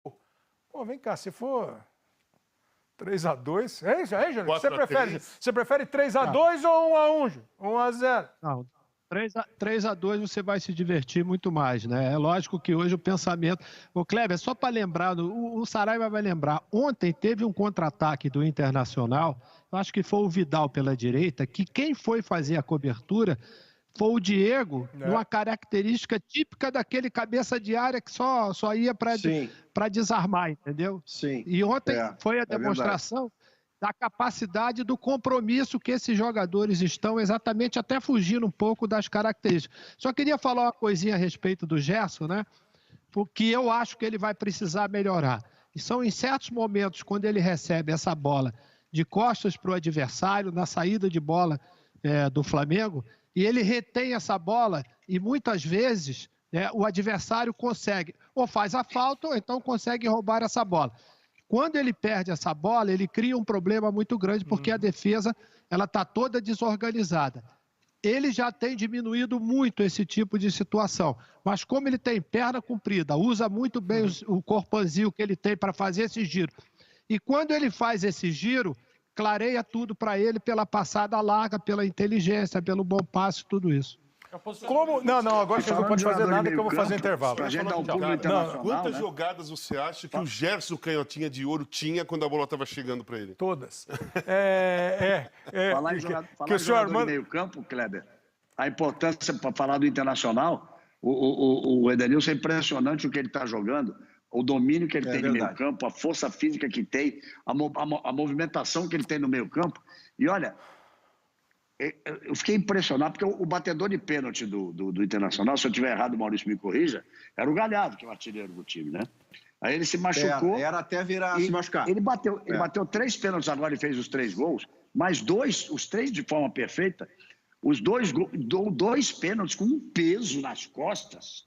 Pô, vem cá, se for 3-2, é isso aí, Júnior? 4-3. Você prefere 3-2 ou 1-1, 1-0? Não, 3-2 você vai se divertir muito mais, né? É lógico que hoje o pensamento... Ô, Kleber, só para lembrar, o Saraiva vai lembrar, ontem teve um contra-ataque do Internacional, eu acho que foi o Vidal pela direita, que quem foi fazer a cobertura foi o Diego, numa característica típica daquele cabeça de área que só ia para desarmar, entendeu? Sim. E ontem foi a demonstração da capacidade do compromisso que esses jogadores estão, exatamente até fugindo um pouco das características. Só queria falar uma coisinha a respeito do Gerson, né? Porque eu acho que ele vai precisar melhorar. E são em certos momentos, quando ele recebe essa bola de costas para o adversário, na saída de bola do Flamengo, e ele retém essa bola e muitas vezes o adversário consegue, ou faz a falta, ou então consegue roubar essa bola. Quando ele perde essa bola, ele cria um problema muito grande, porque a defesa está toda desorganizada. Ele já tem diminuído muito esse tipo de situação, mas como ele tem perna comprida, usa muito bem o corpanzil que ele tem para fazer esse giro. E quando ele faz esse giro, clareia tudo para ele pela passada larga, pela inteligência, pelo bom passe, tudo isso. Como? Não, agora você não pode fazer nada que eu vou fazer intervalo. Pra gente dar um pulo internacional, Quantas né? jogadas você acha que o Gerson Canhotinha de Ouro tinha quando a bola estava chegando para ele? Todas. Falar em jogador de meio campo, Kleber, a importância para falar do Internacional, o Edenilson é impressionante o que ele está jogando, o domínio que ele tem no meio campo, a força física que tem, a movimentação que ele tem no meio campo. E olha, eu fiquei impressionado, porque o batedor de pênalti do Internacional, se eu estiver errado, o Maurício me corrija, era o Galhardo, que é o artilheiro do time, né? Aí ele se machucou. Era até virar se machucar. Ele bateu 3 pênaltis agora e fez os 3 gols, mas os 3 de forma perfeita, os 2 pênaltis com um peso nas costas.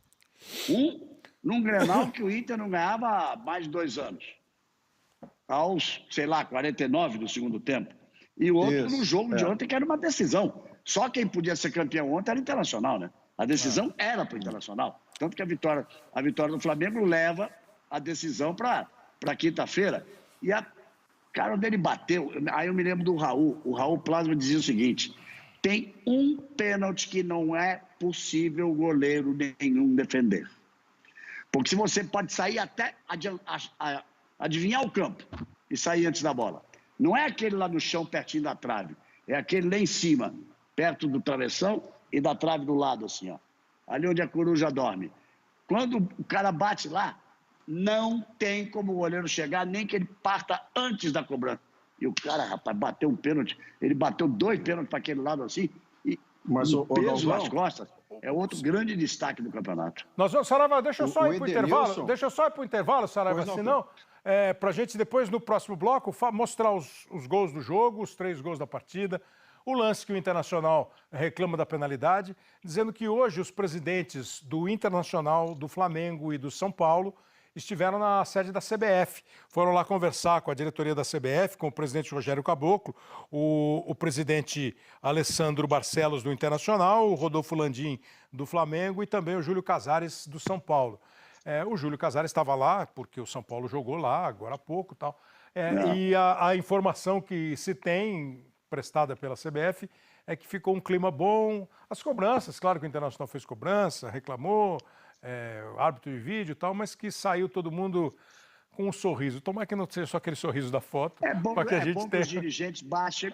Num Grenal que o Inter não ganhava há mais de 2 anos. Aos, 49 do segundo tempo. E o outro no jogo de ontem, que era uma decisão. Só quem podia ser campeão ontem era o Internacional, né? A decisão era para o Internacional. Tanto que a vitória do Flamengo leva a decisão para quinta-feira. E cara, onde ele bateu, aí eu me lembro do Raul. O Raul Plasma dizia o seguinte: tem um pênalti que não é possível goleiro nenhum defender. Porque se você pode sair até adivinhar o campo e sair antes da bola. Não é aquele lá no chão, pertinho da trave. É aquele lá em cima, perto do travessão e da trave do lado, assim, ó. Ali onde a coruja dorme. Quando o cara bate lá, não tem como o goleiro chegar, nem que ele parta antes da cobrança. E o cara, rapaz, bateu um pênalti. Ele bateu 2 pênaltis para aquele lado, assim. E o peso nas costas é outro grande destaque do campeonato. Saraiva, deixa eu só ir para o intervalo. Deixa eu só ir para o intervalo, Saraiva, senão... para a gente depois, no próximo bloco, mostrar os gols do jogo, os 3 gols da partida, o lance que o Internacional reclama da penalidade, dizendo que hoje os presidentes do Internacional, do Flamengo e do São Paulo estiveram na sede da CBF. Foram lá conversar com a diretoria da CBF, com o presidente Rogério Caboclo, o presidente Alessandro Barcelos do Internacional, o Rodolfo Landim do Flamengo e também o Júlio Casares do São Paulo. O Júlio Casares estava lá, porque o São Paulo jogou lá agora há pouco e tal. E a informação que se tem, prestada pela CBF, é que ficou um clima bom. As cobranças, claro que o Internacional fez cobrança, reclamou, árbitro de vídeo e tal, mas que saiu todo mundo com um sorriso. Tomara que não seja só aquele sorriso da foto. É bom, que que os dirigentes baixem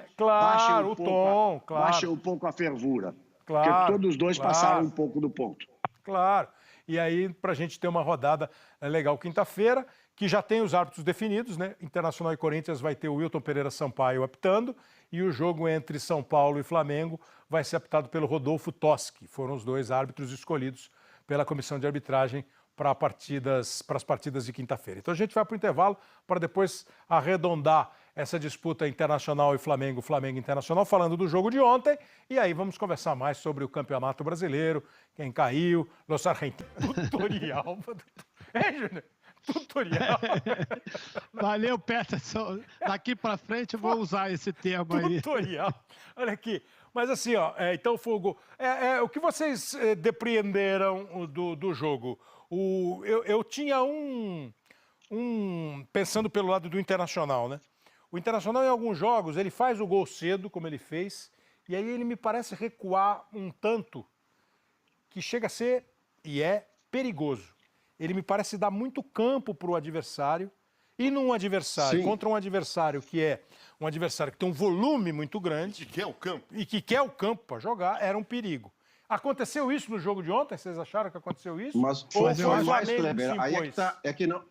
um pouco a fervura. Claro, porque todos os dois passaram um pouco do ponto. Claro. E aí, para a gente ter uma rodada legal quinta-feira, que já tem os árbitros definidos, né? Internacional e Corinthians vai ter o Wilton Pereira Sampaio apitando, e o jogo entre São Paulo e Flamengo vai ser apitado pelo Rodolfo Toschi. Foram os 2 árbitros escolhidos pela comissão de arbitragem para as partidas de quinta-feira. Então a gente vai para o intervalo para depois arredondar essa disputa Internacional e Flamengo, Flamengo Internacional, falando do jogo de ontem, e aí vamos conversar mais sobre o Campeonato Brasileiro, quem caiu, Los Argentinos, tutorial. Júnior? Tutorial. Valeu, Peterson. Daqui para frente eu vou usar esse termo aí. Tutorial. Olha aqui. Mas assim, então Fogo, o que vocês depreenderam do jogo? Eu tinha pensando pelo lado do Internacional, né? O Internacional, em alguns jogos, ele faz o gol cedo, como ele fez, e aí ele me parece recuar um tanto que chega a ser, e é, perigoso. Ele me parece dar muito campo para o adversário, e num adversário, contra um adversário que é um adversário que tem um volume muito grande... E que quer o campo. E que quer o campo para jogar, era um perigo. Aconteceu isso no jogo de ontem? Vocês acharam que aconteceu isso? Mas ou foi mais, Kleber. Aí é que não...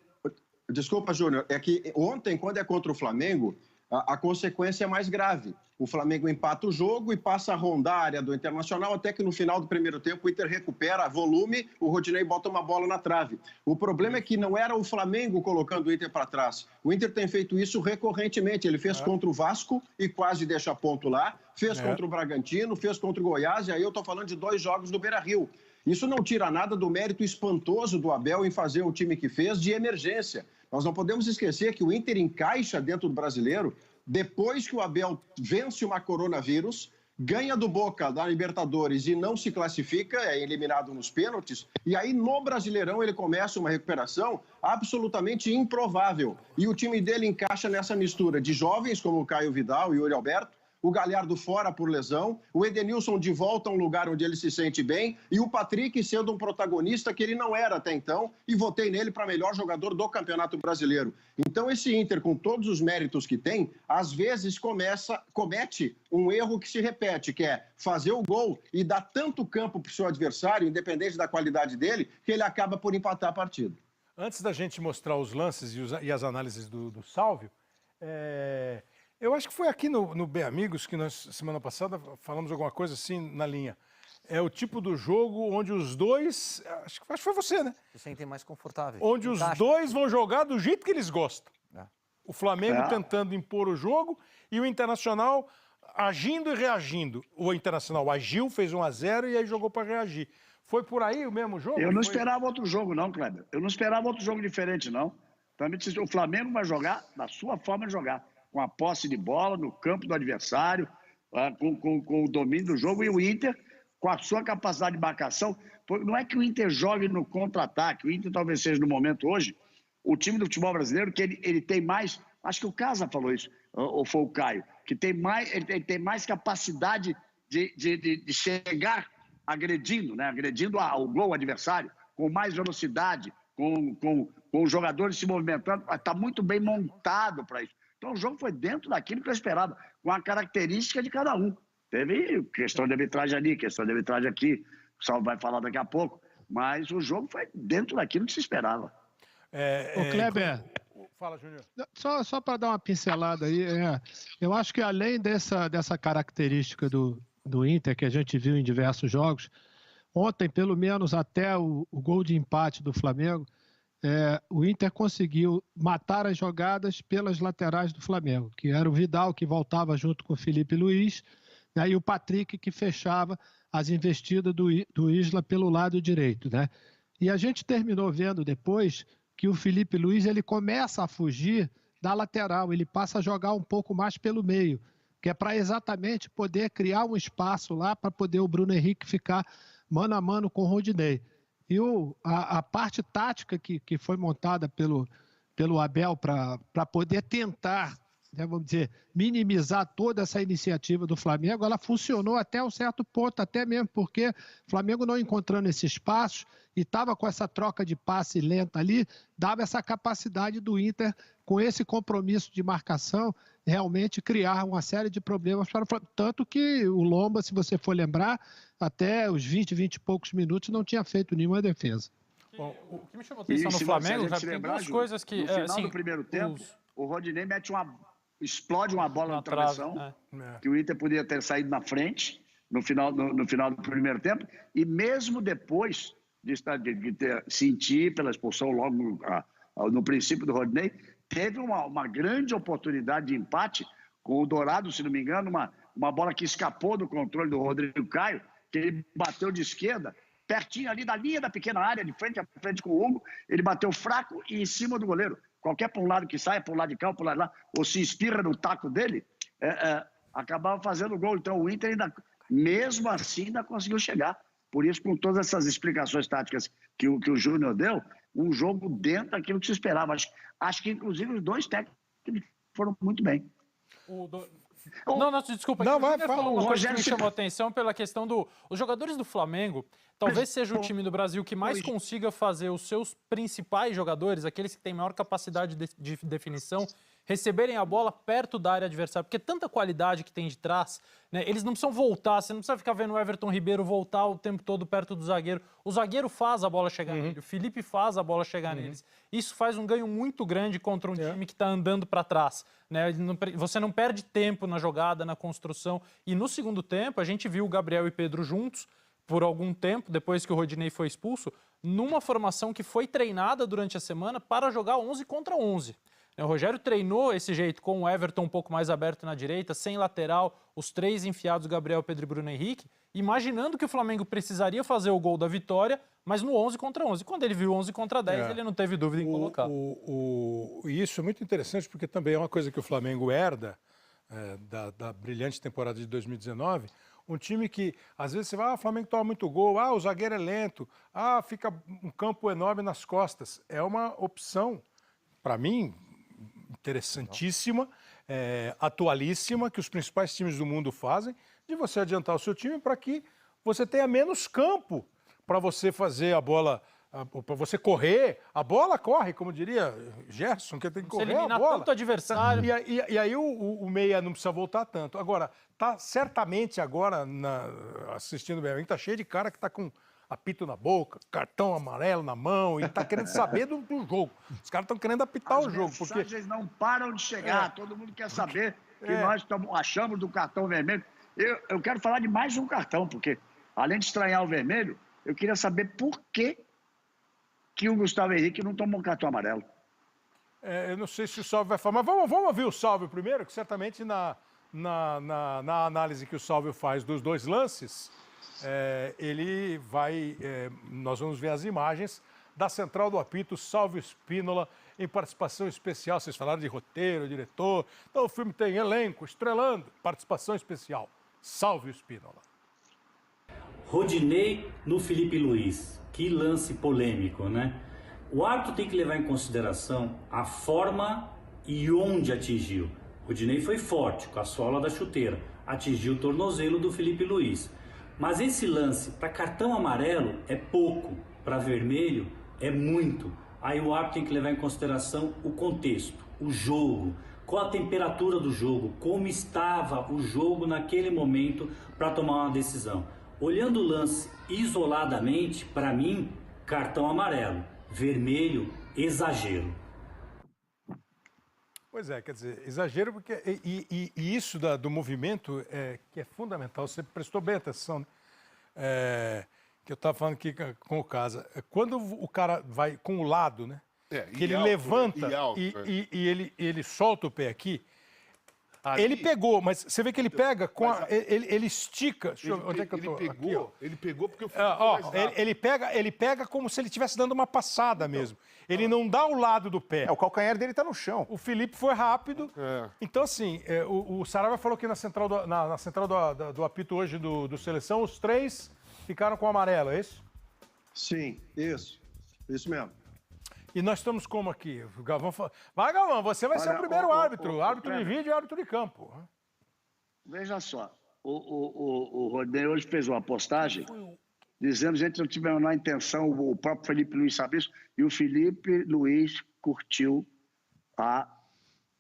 Desculpa, Júnior. É que ontem, quando é contra o Flamengo, a consequência é mais grave. O Flamengo empata o jogo e passa a rondar a área do Internacional até que no final do primeiro tempo o Inter recupera volume, o Rodinei bota uma bola na trave. O problema é que não era o Flamengo colocando o Inter para trás. O Inter tem feito isso recorrentemente. Ele fez contra o Vasco e quase deixa ponto lá, fez contra o Bragantino, fez contra o Goiás, e aí eu estou falando de 2 jogos do Beira-Rio. Isso não tira nada do mérito espantoso do Abel em fazer o time que fez de emergência. Nós não podemos esquecer que o Inter encaixa dentro do Brasileiro depois que o Abel vence uma coronavírus, ganha do Boca da Libertadores e não se classifica, é eliminado nos pênaltis, e aí no Brasileirão ele começa uma recuperação absolutamente improvável. E o time dele encaixa nessa mistura de jovens como o Caio Vidal e o Yuri Alberto, o Galhardo fora por lesão, o Edenilson de volta a um lugar onde ele se sente bem e o Patrick sendo um protagonista que ele não era até então e votei nele para melhor jogador do Campeonato Brasileiro. Então esse Inter, com todos os méritos que tem, às vezes comete um erro que se repete, que é fazer o gol e dar tanto campo para o seu adversário, independente da qualidade dele, que ele acaba por empatar a partida. Antes da gente mostrar os lances e as análises do Sálvio, eu acho que foi aqui no Bem Amigos que nós, semana passada, falamos alguma coisa assim na linha. É o tipo do jogo onde os dois... Acho que foi você, né? Se sentem mais confortáveis. Onde os dois vão jogar do jeito que eles gostam. O Flamengo tentando impor o jogo e o Internacional agindo e reagindo. O Internacional agiu, fez 1-0 e aí jogou para reagir. Foi por aí o mesmo jogo? Eu não esperava outro jogo, não, Kleber. Eu não esperava outro jogo diferente, não. O Flamengo vai jogar da sua forma de jogar. Com a posse de bola no campo do adversário, com o domínio do jogo, e o Inter, com a sua capacidade de marcação. Não é que o Inter jogue no contra-ataque, o Inter talvez seja, no momento hoje, o time do futebol brasileiro, que ele tem mais, acho que o Casa falou isso, ou foi o Caio, que ele tem mais capacidade de chegar agredindo, né? Agredindo o gol adversário, com mais velocidade, com os jogadores se movimentando, está muito bem montado para isso. Então, o jogo foi dentro daquilo que eu esperava, com a característica de cada um. Teve questão de arbitragem ali, questão de arbitragem aqui, o Salvo vai falar daqui a pouco, mas o jogo foi dentro daquilo que se esperava. Ô, Kleber, fala, Júnior. Só para dar uma pincelada aí, eu acho que além dessa característica do Inter, que a gente viu em diversos jogos, ontem, pelo menos até o gol de empate do Flamengo, o Inter conseguiu matar as jogadas pelas laterais do Flamengo, que era o Vidal, que voltava junto com o Felipe Luiz, né, e o Patrick, que fechava as investidas do Isla pelo lado direito. Né? E a gente terminou vendo depois que o Felipe Luiz ele começa a fugir da lateral, ele passa a jogar um pouco mais pelo meio, que é para exatamente poder criar um espaço lá para poder o Bruno Henrique ficar mano a mano com o Rodinei. E a parte tática que foi montada pelo Abel para poder tentar, né, vamos dizer, minimizar toda essa iniciativa do Flamengo, ela funcionou até um certo ponto, até mesmo porque o Flamengo não encontrando esse espaço e estava com essa troca de passe lenta ali, dava essa capacidade do Inter, com esse compromisso de marcação, realmente criar uma série de problemas para o Flamengo. Tanto que o Lomba, se você for lembrar, até os 20 e poucos minutos não tinha feito nenhuma defesa. Bom, o que me chamou a atenção no Flamengo, já tem duas coisas que... No final do primeiro tempo, o Rodinei explode uma bola na travessão, que o Inter podia ter saído na frente no final do primeiro tempo, e mesmo depois de sentir pela expulsão logo no princípio do Rodinei, teve uma grande oportunidade de empate com o Dourado, se não me engano, uma bola que escapou do controle do Rodrigo Caio, que ele bateu de esquerda, pertinho ali da linha da pequena área, de frente a frente com o Hugo, ele bateu fraco e em cima do goleiro. Qualquer para um lado que saia, para um lado de cá ou para um lado de lá, ou se espirra no taco dele, acabava fazendo o gol. Então o Inter ainda, mesmo assim, ainda conseguiu chegar. Por isso, com todas essas explicações táticas que o Júnior deu, um jogo dentro daquilo que se esperava. Acho que, inclusive, os dois técnicos foram muito bem. Não, desculpa. Não, vai, falou uma coisa que me chamou a atenção pela questão os jogadores do Flamengo, talvez seja o time do Brasil que mais consiga fazer os seus principais jogadores, aqueles que têm maior capacidade de definição, receberem a bola perto da área adversária, porque tanta qualidade que tem de trás, né? Eles não precisam voltar, você não precisa ficar vendo o Everton Ribeiro voltar o tempo todo perto do zagueiro. O zagueiro faz a bola chegar nele, o Felipe faz a bola chegar neles. Isso faz um ganho muito grande contra um time que está andando para trás, né? Você não perde tempo na jogada, na construção. E no segundo tempo, a gente viu o Gabriel e Pedro juntos por algum tempo, depois que o Rodinei foi expulso, numa formação que foi treinada durante a semana para jogar 11 contra 11. O Rogério treinou esse jeito, com o Everton um pouco mais aberto na direita, sem lateral, os três enfiados, Gabriel, Pedro e Bruno Henrique, imaginando que o Flamengo precisaria fazer o gol da vitória, mas no 11 contra 11. Quando ele viu 11 contra 10, ele não teve dúvida em colocar. E isso é muito interessante, porque também é uma coisa que o Flamengo herda da brilhante temporada de 2019, um time que, às vezes, você vai, o Flamengo toma muito gol, o zagueiro é lento, fica um campo enorme nas costas. É uma opção, para mim, interessantíssima, atualíssima, que os principais times do mundo fazem, de você adiantar o seu time para que você tenha menos campo para você fazer a bola, para você correr. A bola corre, como diria Gerson, que tem que correr a bola. Tanto adversário. E aí o meia não precisa voltar tanto. Agora, tá certamente agora, assistindo o Flamengo, tá cheio de cara que tá com apito na boca, cartão amarelo na mão, e tá querendo saber do jogo. Os caras estão querendo apitar o jogo. As mensagens não param de chegar, todo mundo quer saber que nós achamos do cartão vermelho. Eu quero falar de mais um cartão, porque além de estranhar o vermelho, eu queria saber por que o Gustavo Henrique não tomou cartão amarelo. Eu não sei se o Salvio vai falar, mas vamos ouvir o Salvio primeiro, que certamente na análise que o Salvio faz dos dois lances, ele vai, nós vamos ver as imagens da Central do Apito, Salvio Spínola, em participação especial. Vocês falaram de roteiro, diretor, então o filme tem elenco, estrelando, participação especial. Salvio Spínola. Rodinei no Felipe Luiz, que lance polêmico, né? O árbitro tem que levar em consideração a forma e onde atingiu. Rodinei foi forte, com a sola da chuteira, atingiu o tornozelo do Felipe Luiz. Mas esse lance, para cartão amarelo, é pouco, para vermelho, é muito. Aí o árbitro tem que levar em consideração o contexto, o jogo, qual a temperatura do jogo, como estava o jogo naquele momento para tomar uma decisão. Olhando o lance isoladamente, para mim, cartão amarelo, vermelho, exagero. Pois é, quer dizer, exagero, porque e isso do movimento que é fundamental, você prestou bem atenção, que eu estava falando aqui com o Casa. Quando o cara vai com o lado, né? Que ele alto, levanta e ele solta o pé aqui. Ali, ele pegou, mas você vê que ele pega com ele estica. Onde é que eu tô? Ele pegou porque eu fui ele pega como se ele estivesse dando uma passada mesmo. Ele não dá o lado do pé. O calcanhar dele tá no chão. O Felipe foi rápido. Então, assim, o Saraiva falou que na central do apito hoje do Seleção, os três ficaram com o amarelo, é isso? Sim, isso. Isso mesmo. E nós estamos como aqui? Galvão, vai, Galvão, você vai ser o primeiro árbitro. Árbitro de vídeo e árbitro de campo. Veja só, o Rodney hoje fez uma postagem dizendo que a gente não tinha a menor intenção, o próprio Felipe Luiz sabe isso, e o Felipe Luiz curtiu a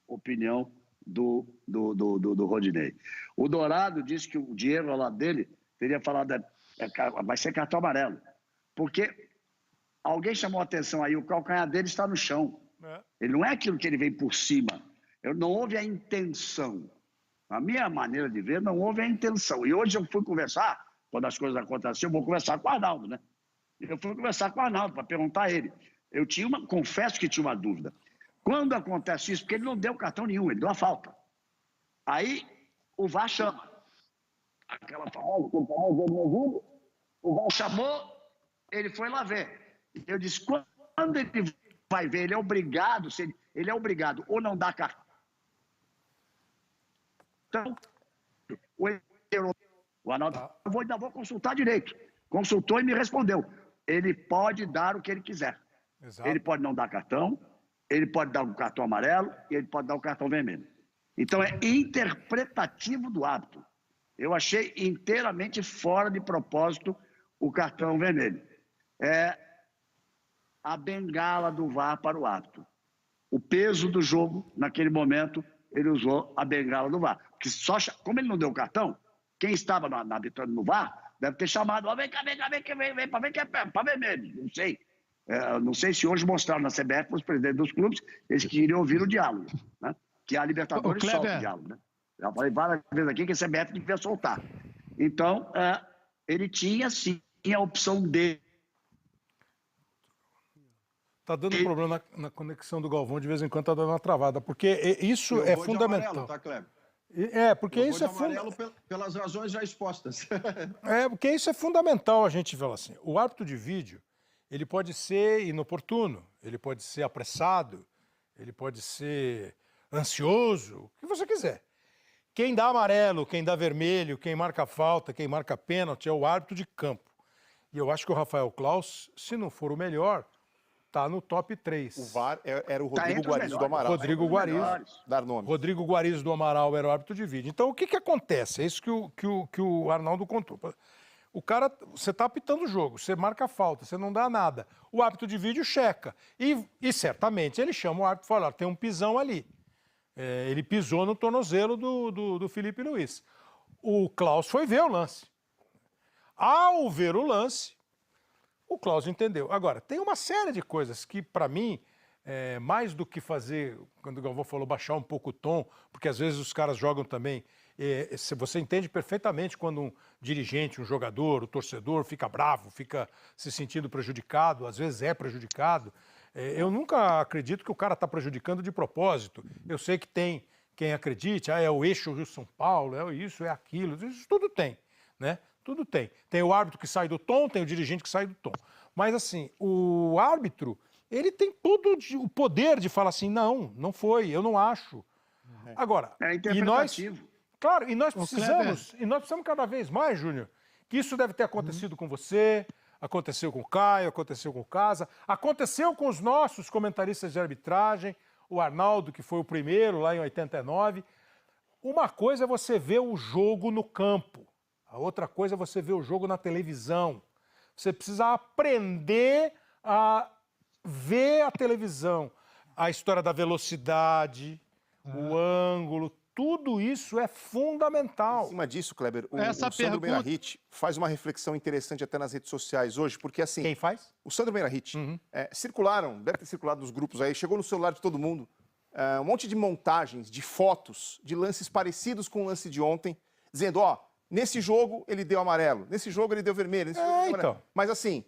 opinião do Rodinei. O Dourado disse que o Diego, ao lado dele, teria falado, vai ser cartão amarelo. Porque alguém chamou a atenção aí, o calcanhar dele está no chão. Ele não é aquilo que ele vem por cima. Não houve a intenção. A minha maneira de ver, não houve a intenção. E hoje eu fui conversar, quando as coisas aconteceram, eu vou conversar com o Arnaldo, né? Eu fui conversar com o Arnaldo para perguntar a ele. Confesso que tinha uma dúvida. Quando acontece isso, porque ele não deu cartão nenhum, ele deu uma falta. Aí o VAR chama. Aquela famosa, o VAR chamou, ele foi lá ver. Eu disse, quando ele vai ver, ele é obrigado, ele é obrigado ou não dar cartão. Então, o Arnaldo, ainda vou consultar direito. Consultou e me respondeu. Ele pode dar o que ele quiser. Exato. Ele pode não dar cartão, ele pode dar um cartão amarelo e ele pode dar um cartão vermelho. Então, é interpretativo do árbitro. Eu achei inteiramente fora de propósito o cartão vermelho. É a bengala do VAR para o árbitro. O peso do jogo, naquele momento, ele usou a bengala do VAR. Porque como ele não deu o cartão, quem estava arbitrando no VAR deve ter chamado, vem cá, vem, para ver que é para vermelho. Não sei. Não sei se hoje mostraram na CBF para os presidentes dos clubes, eles queriam ouvir o diálogo, né? Que a Libertadores solta o diálogo, né? Já falei várias vezes aqui que a CBF devia soltar. Então, ele tinha sim a opção dele. Está dando problema na conexão do Galvão, de vez em quando está dando uma travada, porque isso é fundamental. Amarelo, tá, Kleber? Porque isso é fundamental. Pelas razões já expostas. Porque isso é fundamental a gente ver assim. O árbitro de vídeo, ele pode ser inoportuno, ele pode ser apressado, ele pode ser ansioso, o que você quiser. Quem dá amarelo, quem dá vermelho, quem marca falta, quem marca pênalti é o árbitro de campo. E eu acho que o Rafael Claus, se não for o melhor, está no top 3. O VAR era o Rodrigo Guarizo do Amaral. Rodrigo Guarizo. Dar nome. Rodrigo Guarizo do Amaral era o árbitro de vídeo. Então, o que acontece? É isso que o Arnaldo contou. O cara, você está apitando o jogo, você marca a falta, você não dá nada. O árbitro de vídeo checa. E certamente ele chama o árbitro e fala, tem um pisão ali. Ele pisou no tornozelo do Felipe Luiz. O Claus foi ver o lance. Ao ver o lance, o Claus entendeu. Agora, tem uma série de coisas que, para mim, mais do que fazer, quando o Galvão falou, baixar um pouco o tom, porque às vezes os caras jogam também. Você entende perfeitamente quando um dirigente, um jogador, o torcedor fica bravo, fica se sentindo prejudicado, às vezes é prejudicado. Eu nunca acredito que o cara está prejudicando de propósito. Eu sei que tem quem acredite, é o eixo Rio-São Paulo, é isso, é aquilo, isso tudo tem, né? Tudo tem. Tem o árbitro que sai do tom, tem o dirigente que sai do tom. Mas, assim, o árbitro, ele tem todo o poder de falar assim, não foi, eu não acho. Agora, é interpretativo. E nós precisamos cada vez mais, Júnior, que isso deve ter acontecido com você, aconteceu com o Caio, aconteceu com o Casa, aconteceu com os nossos comentaristas de arbitragem, o Arnaldo, que foi o primeiro lá em 89. Uma coisa é você ver o jogo no campo, a outra coisa é você ver o jogo na televisão. Você precisa aprender a ver a televisão, a história da velocidade, o ângulo, tudo isso é fundamental. Em cima disso, Kleber, o Sandro Meirahit faz uma reflexão interessante até nas redes sociais hoje, porque assim... Quem faz? O Sandro Meirahit. Deve ter circulado nos grupos aí, chegou no celular de todo mundo, um monte de montagens, de fotos, de lances parecidos com o lance de ontem, dizendo, nesse jogo ele deu amarelo, nesse jogo ele deu vermelho, nesse jogo ele deu amarelo. Então. Mas assim,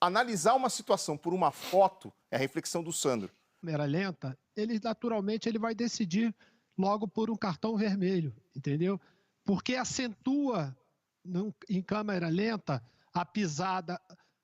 analisar uma situação por uma foto é a reflexão do Sandro. Câmera lenta, ele naturalmente vai decidir logo por um cartão vermelho, entendeu? Porque acentua em câmera lenta a pisada.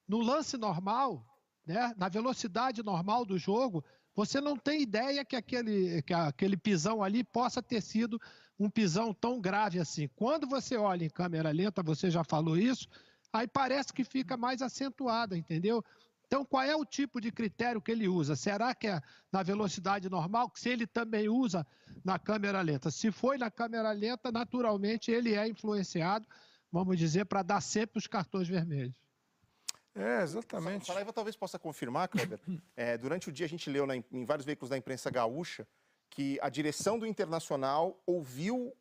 No lance normal, né, na velocidade normal do jogo, você não tem ideia que aquele pisão ali possa ter sido um pisão tão grave assim. Quando você olha em câmera lenta, você já falou isso, aí parece que fica mais acentuada, entendeu? Então, qual é o tipo de critério que ele usa? Será que é na velocidade normal? Se ele também usa na câmera lenta. Se foi na câmera lenta, naturalmente ele é influenciado, vamos dizer, para dar sempre os cartões vermelhos. Exatamente. Saraiva talvez possa confirmar, Kleber. Durante o dia a gente leu em vários veículos da imprensa gaúcha que a direção do Internacional ouviu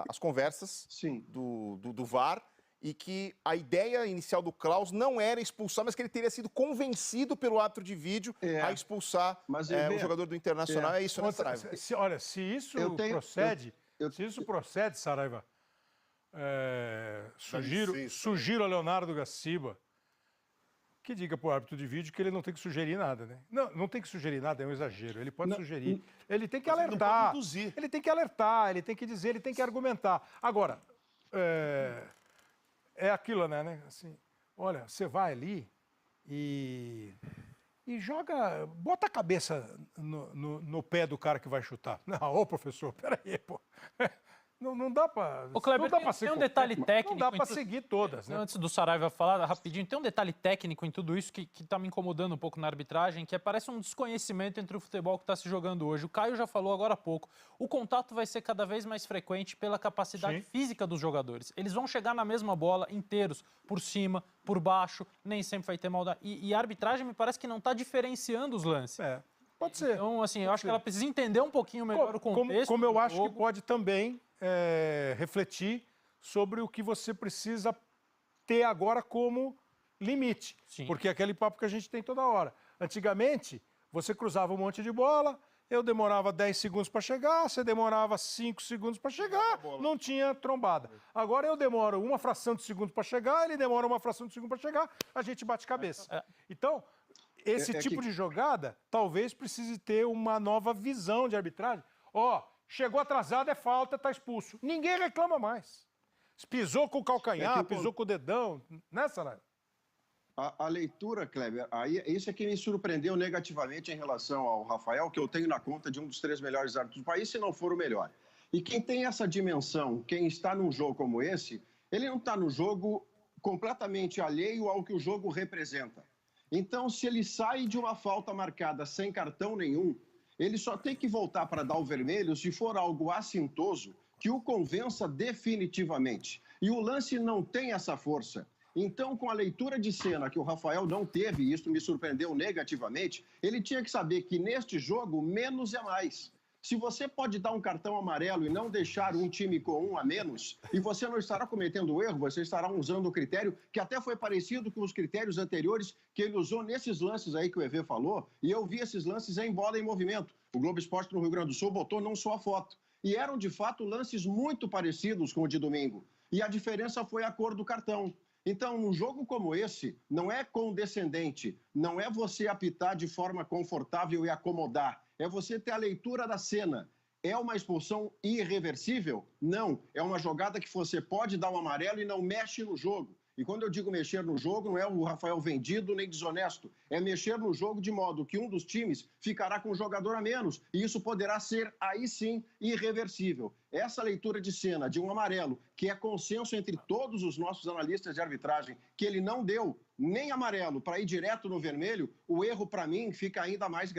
as conversas do VAR e que a ideia inicial do Claus não era expulsar, mas que ele teria sido convencido pelo árbitro de vídeo a expulsar o jogador do Internacional. É isso, né, Saraiva? Se isso procede, Saraiva, sugiro a Leonardo Gaciba que diga para o árbitro de vídeo que ele não tem que sugerir nada, né? Não tem que sugerir nada, é um exagero. Ele pode sugerir. Ele tem que alertar. Ele tem que alertar, ele tem que dizer, ele tem que argumentar. Agora, é aquilo, né? Assim, olha, você vai ali e joga, bota a cabeça no pé do cara que vai chutar. Não, professor, peraí, pô. Não dá para. Ô, Kleber, tem um detalhe técnico. Não dá para seguir todas, né? Antes do Saraiva falar, rapidinho, tem um detalhe técnico em tudo isso que tá me incomodando um pouco na arbitragem, que parece um desconhecimento entre o futebol que está se jogando hoje. O Caio já falou agora há pouco. O contato vai ser cada vez mais frequente pela capacidade física dos jogadores. Eles vão chegar na mesma bola inteiros, por cima, por baixo, nem sempre vai ter maldade. E a arbitragem me parece que não está diferenciando os lances. Pode ser. Então, assim, eu acho que ela precisa entender um pouquinho melhor o contexto. Como eu acho que pode também refletir sobre o que você precisa ter agora como limite. Sim. Porque é aquele papo que a gente tem toda hora. Antigamente, você cruzava um monte de bola, eu demorava 10 segundos para chegar, você demorava 5 segundos para chegar, não tinha trombada. Agora eu demoro uma fração de segundo para chegar, ele demora uma fração de segundo para chegar, a gente bate cabeça. Então, esse tipo de jogada talvez precise ter uma nova visão de arbitragem. Chegou atrasado, é falta, tá expulso. Ninguém reclama mais. Pisou com o calcanhar, pisou com o dedão, né, Saraiva? A leitura, Kleber, isso é que me surpreendeu negativamente em relação ao Rafael, que eu tenho na conta de um dos 3 melhores árbitros do país, se não for o melhor. E quem tem essa dimensão, quem está num jogo como esse, ele não está no jogo completamente alheio ao que o jogo representa. Então, se ele sai de uma falta marcada sem cartão nenhum, ele só tem que voltar para dar o vermelho se for algo assintoso que o convença definitivamente. E o lance não tem essa força. Então, com a leitura de cena que o Rafael não teve, e isso me surpreendeu negativamente, ele tinha que saber que neste jogo, menos é mais. Se você pode dar um cartão amarelo e não deixar um time com 1 a menos, e você não estará cometendo erro, você estará usando o critério que até foi parecido com os critérios anteriores que ele usou nesses lances aí que o EV falou, e eu vi esses lances em bola em movimento. O Globo Esporte no Rio Grande do Sul botou não só a foto. E eram, de fato, lances muito parecidos com o de domingo. E a diferença foi a cor do cartão. Então, num jogo como esse, não é condescendente, não é você apitar de forma confortável e acomodar, é você ter a leitura da cena. É uma expulsão irreversível? Não. É uma jogada que você pode dar um amarelo e não mexe no jogo. E quando eu digo mexer no jogo, não é o Rafael vendido nem desonesto. É mexer no jogo de modo que um dos times ficará com um jogador a menos. E isso poderá ser, aí sim, irreversível. Essa leitura de cena de um amarelo, que é consenso entre todos os nossos analistas de arbitragem, que ele não deu nem amarelo para ir direto no vermelho, o erro, para mim, fica ainda mais grave.